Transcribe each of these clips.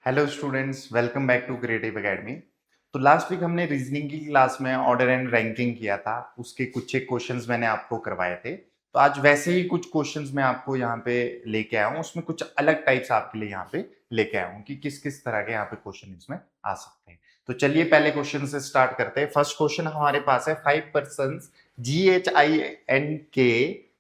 Hello students, welcome back to creative academy. तो last week हमने reasoning की class में ऑर्डर एंड रैंकिंग किया था। उसके कुछ एक क्वेश्चंस मैंने आपको करवाए थे। तो आज वैसे ही कुछ क्वेश्चंस मैं आपको यहाँ पे लेके आया हूँ। उसमें कुछ अलग टाइप्स आपके लिए यहाँ पे लेके आया हूँ कि किस किस तरह के यहाँ पे क्वेश्चन इसमें आ सकते हैं। तो चलिए पहले क्वेश्चन से स्टार्ट करते हैं। फर्स्ट क्वेश्चन हमारे पास है, 5 person GHINK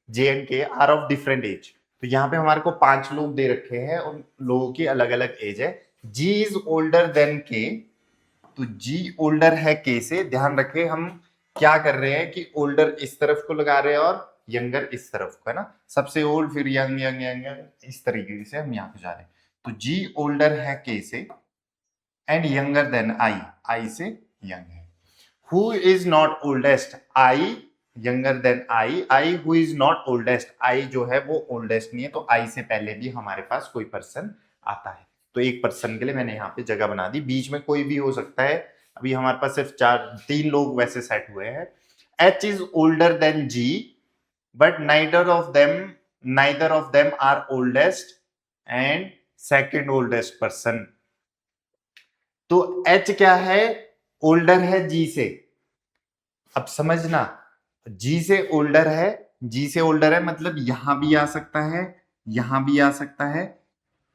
JNK are of different age. तो यहाँ पे हमारे को 5 लोग दे रखे हैं और लोगों की अलग अलग एज है। G is older then K। तो G ओल्डर है K से। ध्यान रखें, हम क्या कर रहे हैं कि ओल्डर इस तरफ को लगा रहे हैं और यंगर इस तरफ को, है ना। सबसे ओल्ड फिर यंग यंग यंग, इस तरीके से हम यहाँ पे जा रहे हैं। तो G ओल्डर है K से एंड यंगर देन I से यंग है। Who is not oldest? I younger than I who is not oldest? I जो है वो ओल्डेस्ट नहीं है, तो I से पहले भी हमारे पास कोई पर्सन आता है। तो एक पर्सन के लिए मैंने यहाँ पे जगह बना दी। बीच में कोई भी हो सकता है। अभी हमारे पास सिर्फ 3 लोग वैसे सेट हुए हैं। H is older than G but neither of them are oldest and second oldest person. तो H क्या है? ओल्डर है G से। अब समझना, G से ओल्डर है। G से ओल्डर है मतलब यहां भी आ सकता है, यहां भी आ सकता है।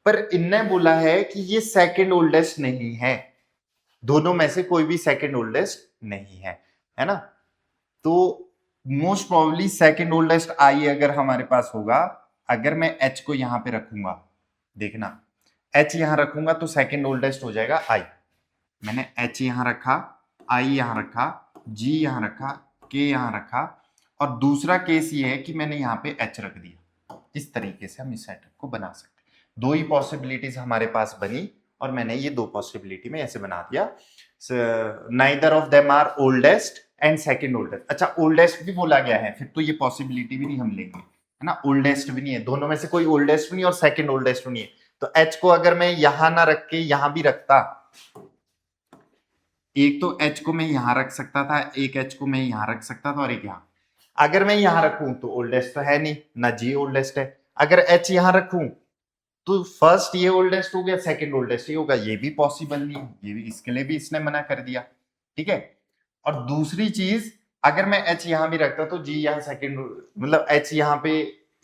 पर इनने बोला है कि ये सेकंड ओल्डेस्ट नहीं है। दोनों में से कोई भी सेकंड ओल्डेस्ट नहीं है ना। तो मोस्ट प्रोबेबली सेकंड ओल्डेस्ट आई अगर हमारे पास होगा, अगर मैं H को यहां पे रखूंगा, देखना H यहां रखूंगा तो सेकंड ओल्डेस्ट हो जाएगा I। मैंने H यहां रखा, I यहां रखा, G यहां रखा, K यहां रखा, और दूसरा केस ये है कि मैंने यहां पे H रख दिया। इस तरीके से हम इस सेटअप को बना सकते हैं। दो ही पॉसिबिलिटीज हमारे पास बनी और मैंने ये दो पॉसिबिलिटी में ऐसे बना दिया। Neither of them are oldest and second oldest. अच्छा, ओल्डेस्ट भी बोला गया है, फिर तो ये पॉसिबिलिटी भी नहीं हम लेंगे, है ना। ओल्डेस्ट भी नहीं है, दोनों में से कोई ओल्डेस्ट भी नहीं और सेकंड ओल्डेस्ट भी नहीं है। तो H को अगर मैं यहां ना रख के यहां भी रखता, एक तो H को मैं यहां रख सकता था, एक H को मैं यहां रख सकता था और एक यहां। अगर मैं यहां रखूं तो ओल्डेस्ट तो है नहीं ना, G ओल्डेस्ट है। अगर H यहां रखूं तो फर्स्ट ये ओल्डेस्ट हो गया, सेकंड ओल्डेस्ट ये होगा। ये भी पॉसिबल नहीं है, ये भी, इसके लिए भी इसने मना कर दिया। ठीक है। और दूसरी चीज, अगर मैं H यहां भी रखता तो G यहां सेकंड, मतलब H यहां पे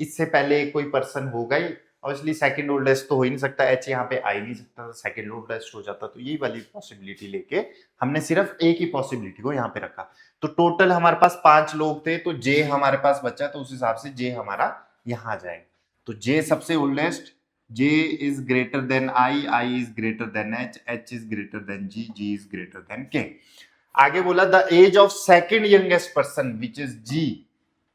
इससे पहले कोई पर्सन होगा ही, ऑब्वियसली सेकंड ओल्डेस्ट तो हो ही नहीं सकता। H यहाँ पे आ ही नहीं सकता, सेकंड ओल्डेस्ट हो जाता। तो ये वाली पॉसिबिलिटी लेके हमने सिर्फ एक ही पॉसिबिलिटी को यहाँ पे रखा। तो टोटल हमारे पास 5 लोग थे, तो J हमारे पास बचा, तो उस हिसाब से J हमारा यहाँ आ जाएगा। तो J सबसे oldest, J is greater than I is greater than H is greater than G is greater than K। आगे बोला the age of second youngest person which is G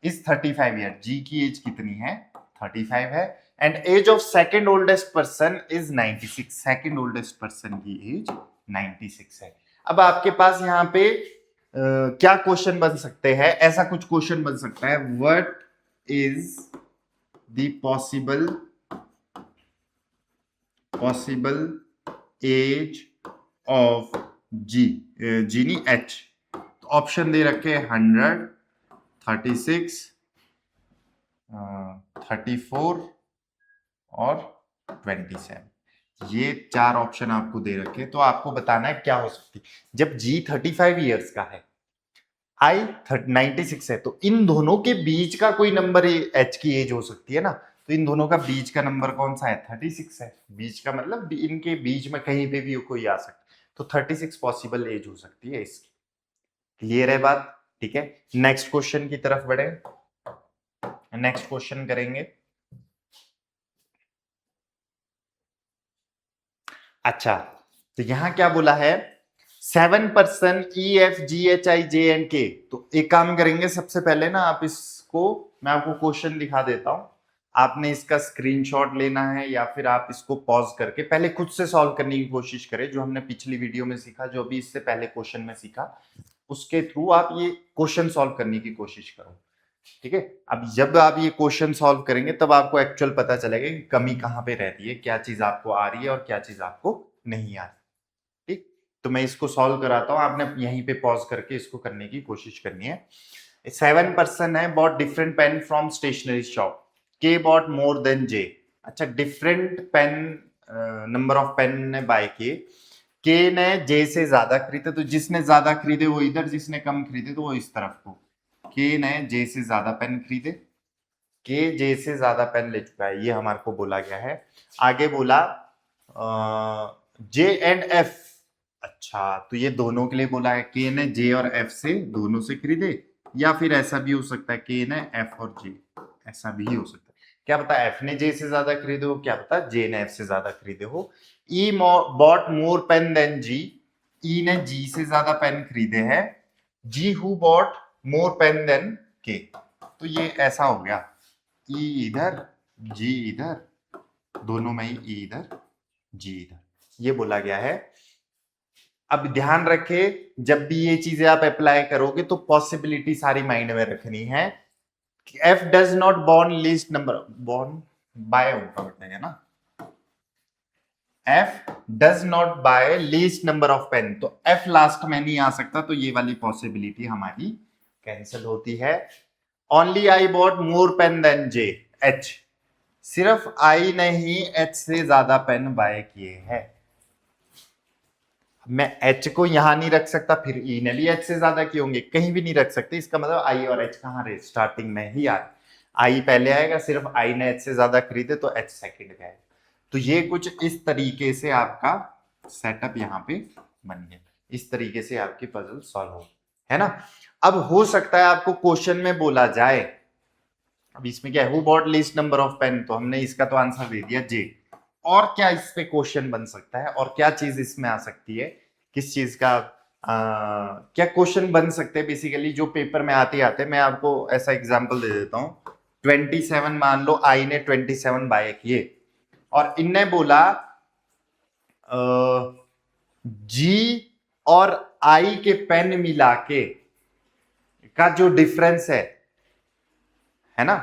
is 35 year. G की age कितनी है? 35 है। And age of second oldest person is 96। Second oldest person की age 96 है। अब आपके पास यहाँ पे क्या क्वेश्चन बन सकते हैं? ऐसा कुछ क्वेश्चन बन सकता है, what is the possible age of G नहीं H। तो ऑप्शन दे रखे 100, 36, 34 और 27। ये 4 ऑप्शन आपको दे रखे, तो आपको बताना है क्या हो सकती है। जब G 35 ईयर्स का है, I 96 है, तो इन दोनों के बीच का कोई नंबर H की एज हो सकती है ना। तो इन दोनों का बीच का नंबर कौन सा है? 36 है। बीच का मतलब इनके बीच में कहीं पे भी कोई आ सकता है। तो 36 पॉसिबल एज हो सकती है इसकी। क्लियर है बात? ठीक है, नेक्स्ट क्वेश्चन की तरफ बढ़े। नेक्स्ट क्वेश्चन करेंगे। अच्छा, तो यहां क्या बोला है? 7 पर्सन EFGHIJNK। तो एक काम करेंगे, सबसे पहले ना आप इसको, मैं आपको क्वेश्चन दिखा देता हूं। आपने इसका स्क्रीनशॉट लेना है या फिर आप इसको पॉज करके पहले खुद से सॉल्व करने की कोशिश करें, जो हमने पिछली वीडियो में सीखा, जो अभी इससे पहले क्वेश्चन में सीखा, उसके थ्रू आप ये क्वेश्चन सॉल्व करने की कोशिश करो। ठीक है। अब जब आप ये क्वेश्चन सॉल्व करेंगे तब आपको एक्चुअल पता चलेगा कि कमी कहां पे रहती है, क्या चीज आपको आ रही है और क्या चीज आपको नहीं आ रही। ठीक, तो मैं इसको सॉल्व कराता हूं, आपने यहीं पे पॉज करके इसको करने की कोशिश करनी है। 7 पर्सन है, bought different pen from stationery shop. K bought more than J। अच्छा, different pen number of pen ने बाय किए, के ने जे से ज्यादा खरीदे, तो जिसने ज्यादा खरीदे वो इधर, जिसने कम खरीदे तो वो इस तरफ को। के ने जे से ज्यादा पेन खरीदे, के जे से ज्यादा पेन ले चुका है, ये हमारे को बोला गया है। आगे बोला जे एंड एफ। अच्छा, तो ये दोनों के लिए बोला है, के ने जे और एफ से दोनों से खरीदे, या फिर ऐसा भी हो सकता है के ने एफ और जे, ऐसा भी हो सकता है। क्या पता एफ ने जे से ज्यादा खरीदे हो, क्या पता जे ने एफ से ज्यादा खरीदे हो। E bought more pen than G, E ने जी से ज्यादा पेन खरीदे हैं। G who bought more pen than K, तो ये ऐसा हो गया, ई इधर जी इधर, दोनों में ही ई इधर जी इधर, ये बोला गया है। अब ध्यान रखे, जब भी ये चीजें आप अप्लाई करोगे तो पॉसिबिलिटी सारी माइंड में रखनी है। F does not born least number, born buy होगा बेटा, है ना, F does not buy least number of pen, तो एफ लास्ट में नहीं आ सकता, तो ये वाली पॉसिबिलिटी हमारी कैंसिल होती है। Only I bought more pen than J, H, सिर्फ आई ने ही एच से ज्यादा पेन बाय किए हैं। मैं एच को यहां नहीं रख सकता, फिर ई ने भी एच से ज्यादा किए होंगे, कहीं भी नहीं रख सकते, इसका मतलब आई और एच कहां रहे, स्टार्टिंग में ही आ, आई पहले आएगा, सिर्फ आई ने एच से ज्यादा खरीदे तो एच सेकंड में आएगा। तो ये कुछ इस तरीके से आपका सेटअप यहाँ पे बन गया, इस तरीके से आपकी पजल सॉल्व हो, है ना। अब हो सकता है आपको क्वेश्चन में बोला जाए, अब इसमें क्या है, who bought least number of pen, तो हमने इसका तो आंसर दे दिया जे, और क्या इस पे क्वेश्चन बन सकता है, और क्या चीज इसमें आ सकती है, किस चीज का क्या क्वेश्चन बन सकते हैं बेसिकली, जो पेपर में आते आते। मैं आपको ऐसा एग्जांपल दे देता हूं, 27 मान लो आई ने 27 बाय किए, और इनने बोला जी और आई के पेन मिला के का जो डिफरेंस है ना,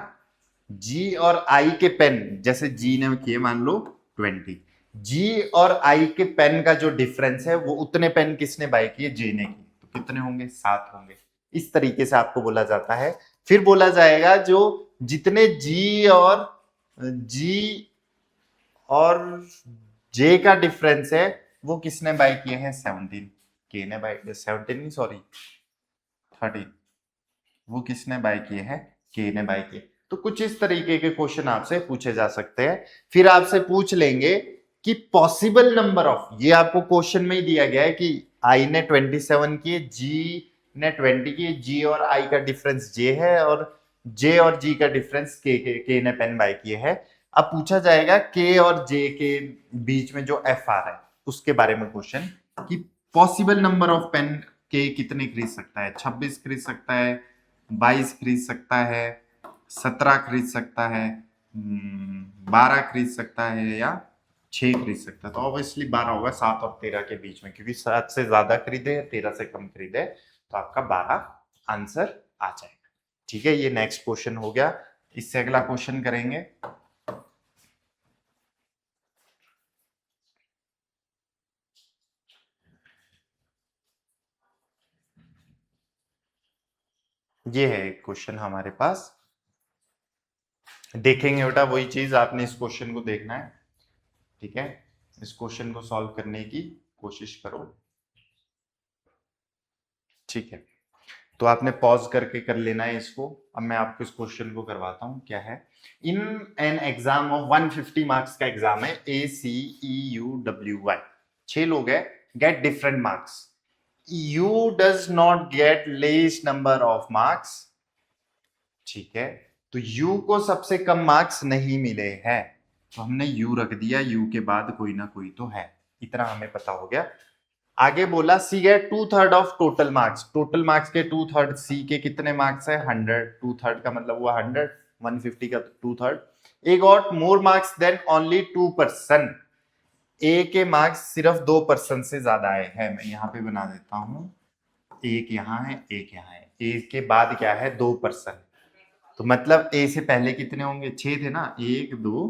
जी और आई के पेन, जैसे जी ने किए मान लो 20, जी और आई के पेन का जो डिफरेंस है वो उतने पेन किसने बाय किए, जे ने की, तो कितने होंगे, 7 होंगे। इस तरीके से आपको बोला जाता है। फिर बोला जाएगा जो जितने जी और जे का डिफरेंस है वो किसने बाय किए हैं, 17, के ने बाय किए, 17 नहीं सॉरी 13, वो किसने बाय किए हैं, के ने बाय किए। तो कुछ इस तरीके के क्वेश्चन आपसे पूछे जा सकते हैं। फिर आपसे पूछ लेंगे कि पॉसिबल नंबर ऑफ, ये आपको क्वेश्चन में ही दिया गया है कि आई ने 27 किए, जी ने 20 किए, जी और आई का डिफरेंस जे है, और जे और जी का डिफरेंस के ने पेन बाय किए है। अब पूछा जाएगा के और जे के बीच में जो एफ आ रहा है उसके बारे में क्वेश्चन, कि पॉसिबल नंबर ऑफ पेन के कितने खरीद सकता है, 26 खरीद सकता है, 22 खरीद सकता है, 17 खरीद सकता है, 12 खरीद सकता है, या 6 खरीद सकता है। तो ऑब्वियसली 12 होगा, 7 और 13 के बीच में, क्योंकि 7 से ज्यादा खरीदे 13 से कम खरीदे, तो आपका 12 आंसर आ जाएगा। ठीक है, ये नेक्स्ट क्वेश्चन हो गया। इससे अगला क्वेश्चन करेंगे, ये है एक क्वेश्चन हमारे पास, देखेंगे बेटा वही चीज, आपने इस क्वेश्चन को देखना है। ठीक है, इस क्वेश्चन को सॉल्व करने की कोशिश करो। ठीक है, तो आपने पॉज करके कर लेना है इसको। अब मैं आपको इस क्वेश्चन को करवाता हूं, क्या है। In an exam of 150 marks का एग्जाम है, ACEUWY, 6 लोग हैं, get different marks, U does not get least number of marks. ठीक है, तो यू को सबसे कम मार्क्स नहीं मिले हैं, तो हमने यू रख दिया, यू के बाद कोई ना कोई तो है, इतना हमें पता हो गया। आगे बोला C get 2/3 of total marks, total marks के 2/3, सी के कितने मार्क्स है 100, 2/3 का मतलब हुआ 100, 150 का 2/3। A got more marks than only 2%, A के मार्क्स सिर्फ 2% से ज्यादा आए हैं। मैं यहाँ पे बना देता हूं, एक यहाँ है एक यहाँ है, ए के बाद क्या है 2%, तो मतलब ए से पहले कितने होंगे, 6 थे ना, 1 2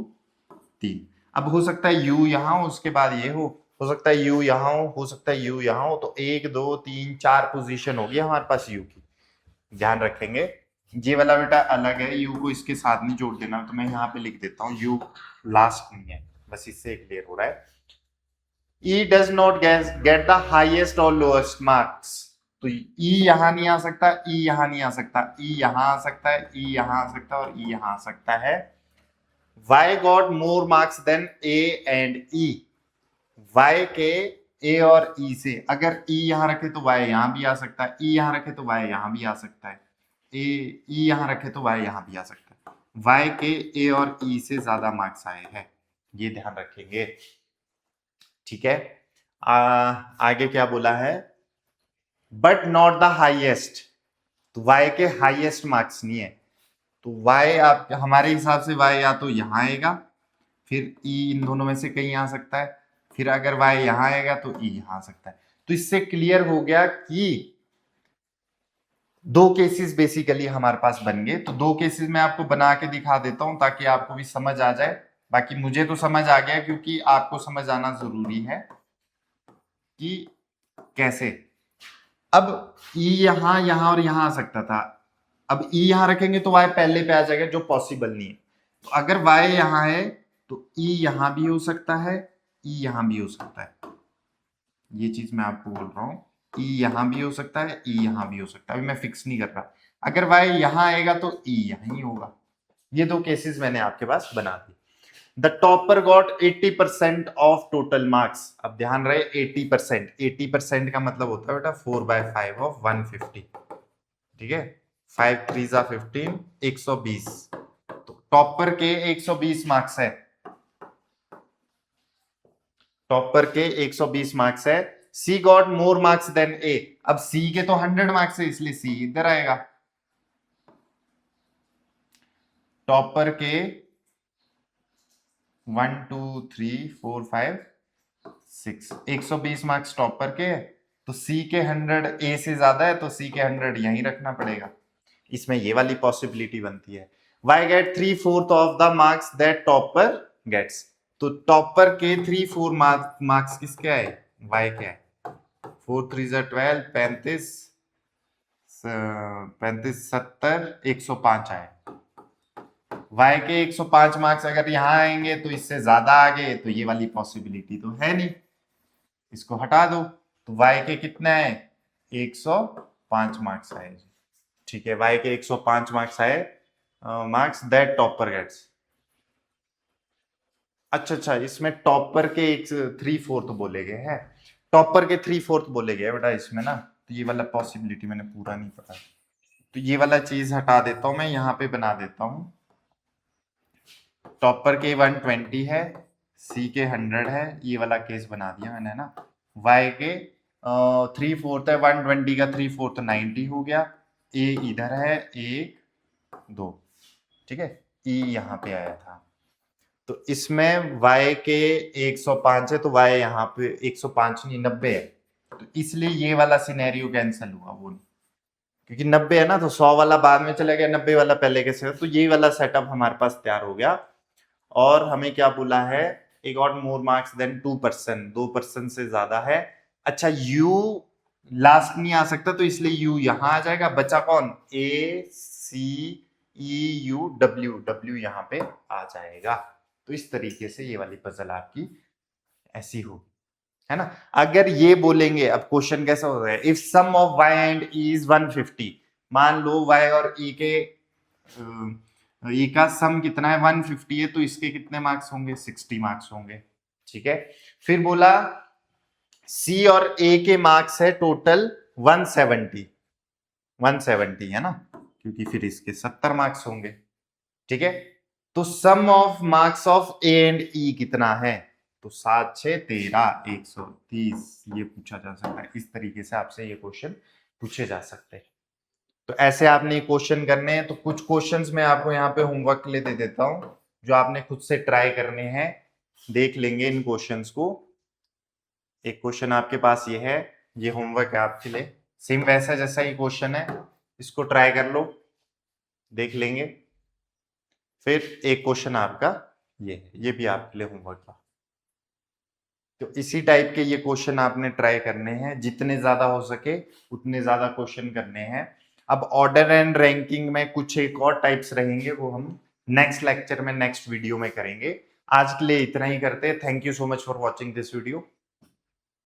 3। अब हो सकता है यू यहाँ हो, उसके बाद ये हो सकता है यू यहाँ हो सकता है यू यहाँ हो, तो 1 2 3 4 पोजीशन होगी हमारे पास यू की। ध्यान रखेंगे, ये वाला बेटा अलग है, यू को इसके साथ नहीं जोड़ देना, तो मैं यहाँ पे लिख देता हूँ यू लास्ट नहीं है, बस इससे क्लियर हो रहा है। E does not get the highest और लोएस्ट मार्क्स, तो ई यहां नहीं आ सकता, ई यहां नहीं आ सकता, ई यहां आ सकता है, ई यहां आ सकता है और ई यहां आ सकता है। y got more marks than a and e, y के a और e से, अगर e यहां रखे तो y यहां भी आ सकता है, e यहां रखे तो y यहां भी आ सकता है, e यहां रखे तो y यहां भी आ सकता है। y के a और e से ज्यादा मार्क्स आए हैं, ये ध्यान रखेंगे, ठीक है। आगे क्या बोला है, बट नॉट द हाईएस्ट, तो y के हाईएस्ट मार्क्स नहीं है, तो y आप हमारे हिसाब से y या तो यहां आएगा, फिर e इन दोनों में से कहीं आ सकता है, फिर अगर y यहां आएगा तो e यहां आ सकता है। तो इससे क्लियर हो गया कि दो केसेस बेसिकली हमारे पास बन गए। तो दो केसेस मैं आपको बना के दिखा देता हूं ताकि आपको भी समझ आ जाए। बाकी मुझे तो समझ आ गया, क्योंकि आपको समझ आना जरूरी है कि कैसे। अब e यहां यहां और यहां आ सकता था, अब e यहां रखेंगे तो y पहले पे आ जाएगा, जो पॉसिबल नहीं है। तो अगर y यहां है तो e यहां भी हो सकता है, e यहां भी हो सकता है, ये चीज मैं आपको बोल रहा हूं, e यहां भी हो सकता है, e यहां भी हो सकता है, अभी मैं फिक्स नहीं कर रहा। अगर y यहां आएगा तो e यहां ही होगा। ये दो केसेस मैंने आपके पास बना दी। The topper got 80% of total marks. अब ध्यान रहे 80%, 80% का मतलब होता है बेटा 4/5 ऑफ 150, ठीक है। 5 3 15, 120। तो टॉपर के 120 मार्क्स है, टॉपर के 120 मार्क्स है। सी गॉट मोर मार्क्स देन ए, अब सी के तो 100 मार्क्स है, इसलिए सी इधर आएगा। टॉपर के 1 2 3 4 5 6, 120 मार्क्स टॉपर के, तो सी के 100 ए से ज्यादा है, तो सी के 100 यहीं रखना पड़ेगा। इसमें ये वाली पॉसिबिलिटी बनती है। Why get 3/4 of the marks that topper gets, तो टॉपर के 3/4 मार्क्स किसके आए, वाई के आए। 4 3 12, 35 35 70, 105 आए। y के 105 मार्क्स अगर यहां आएंगे तो इससे ज्यादा आ गए, तो ये वाली पॉसिबिलिटी तो है नहीं, इसको हटा दो। तो y के कितने आए, 105 मार्क्स आए, ठीक है। y के 105 मार्क्स आए, मार्क्स दैट टॉपर गेट्स। अच्छा, इसमें टॉपर के 3/4 बोले गए हैं, टॉपर के 3/4 बोले गए बेटा इसमें ना, तो ये वाला पॉसिबिलिटी मैंने पूरा नहीं पढ़ा, तो ये वाला चीज हटा देता हूं मैं, यहां पे बना देता हूं। टॉपर के 120 है, सी के 100 है, ये वाला केस बना दिया मैंने ना। y के 3/4 है, 120 का 3/4 90 हो गया, a इधर है 1 2, ठीक है, e यहाँ पे आया था। तो इसमें y के 105 है, तो y यहाँ पे 105 नहीं 90 है, तो इसलिए ये वाला सिनेरियो कैंसिल हुआ, वो नहीं, क्योंकि 90 है ना, तो 100 वाला बाद में चला गया, 90 वाला पहले कैसे, तो ये वाला सेटअप हमारे पास तैयार हो गया। और हमें क्या बोला है, ए गॉट मोर मार्क्स देन 2%, 2% से ज्यादा है। अच्छा u लास्ट नहीं आ सकता, तो इसलिए u यहां आ जाएगा, बचा कौन, a c e u w यहां पे आ जाएगा। तो इस तरीके से ये वाली पजल आपकी ऐसी हो, है ना। अगर ये बोलेंगे, अब क्वेश्चन कैसा हो रहा है, if sum of y and e is 150, मान लो y और e के e का सम कितना है 150 है, तो इसके कितने मार्क्स होंगे, 60 मार्क्स होंगे, ठीक है। फिर बोला c और a के मार्क्स है टोटल 170, 170 है ना, क्योंकि फिर इसके 70 मार्क्स होंगे, ठीक है। तो sum of marks of A and E कितना है, तो 7 6 13, 130, ये पूछा जा सकता है। इस तरीके से आपसे ये क्वेश्चन पूछे जा सकते हैं। तो ऐसे आपने क्वेश्चन करने हैं। तो कुछ क्वेश्चंस मैं आपको यहाँ पे होमवर्क के लिए दे देता हूं, जो आपने खुद से ट्राई करने हैं, देख लेंगे इन क्वेश्चंस को। एक क्वेश्चन आपके पास ये है, ये होमवर्क है आपके लिए, सेम वैसा जैसा ही क्वेश्चन है, इसको ट्राई कर लो, देख लेंगे। फिर एक क्वेश्चन आपका ये भी आपके लिए होमवर्क था। तो इसी टाइप के ये क्वेश्चन आपने ट्राई करने हैं, जितने ज्यादा हो सके उतने ज्यादा क्वेश्चन करने हैं। अब ऑर्डर एंड रैंकिंग में कुछ एक और टाइप्स रहेंगे, वो हम नेक्स्ट लेक्चर में, नेक्स्ट वीडियो में करेंगे। आज के लिए इतना ही करते हैं। Thank you so much for watching this video.